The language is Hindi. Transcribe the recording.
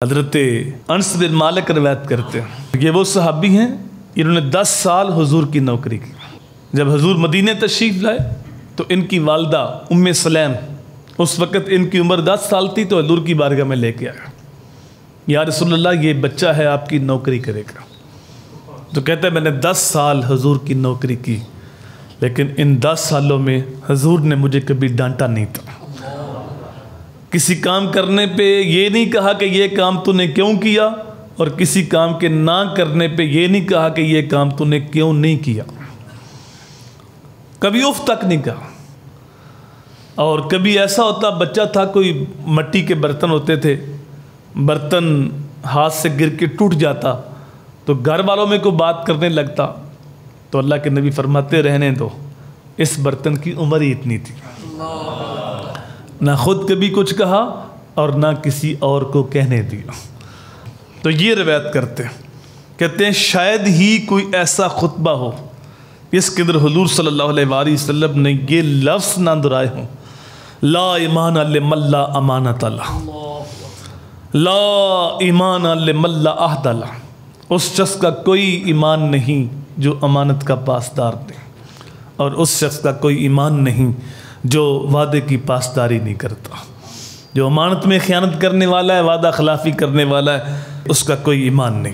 हज़रत अनस बिन मालिक रवायत करते हैं, ये वो सहाबी हैं इन्होंने 10 साल हुजूर की नौकरी की। जब हुजूर मदीने तशरीफ़ लाए तो इनकी वालदा उम्मे सलैम, उस वक़्त इनकी उम्र 10 साल थी, तो हुजूर की बारगाह में लेके आया, या रसूलल्लाह ये बच्चा है आपकी नौकरी करेगा। तो कहते हैं मैंने 10 साल हुजूर की नौकरी की, लेकिन इन 10 सालों में हुजूर ने मुझे कभी डांटा नहीं था। किसी काम करने पे ये नहीं कहा कि ये काम तूने क्यों किया, और किसी काम के ना करने पे ये नहीं कहा कि ये काम तूने क्यों नहीं किया। कभी उफ तक नहीं कहा। और कभी ऐसा होता, बच्चा था, कोई मट्टी के बर्तन होते थे, बर्तन हाथ से गिर के टूट जाता, तो घर वालों में कोई बात करने लगता, तो अल्लाह के नबी फरमाते रहने दो, इस बर्तन की उम्र ही इतनी थी। ना खुद कभी कुछ कहा और ना किसी और को कहने दिया। तो ये रवायत करते हैं, कहते हैं शायद ही कोई ऐसा खुतबा हो इसके अंदर हुजूर सल्लल्लाहु अलैहि वसल्लम ने ये लफ्ज़ ना दोहराए हों, ला ईमान लिमल्ला अमानत अल्लाह, ला ईमान लिमल्ला अहद अल्लाह। उस शख्स का कोई ईमान नहीं जो अमानत का पासदार नहीं, और उस शख्स का कोई ईमान नहीं जो वादे की पासदारी नहीं करता। जो अमानत में ख़यानत करने वाला है, वादा खिलाफ़ी करने वाला है, उसका कोई ईमान नहीं।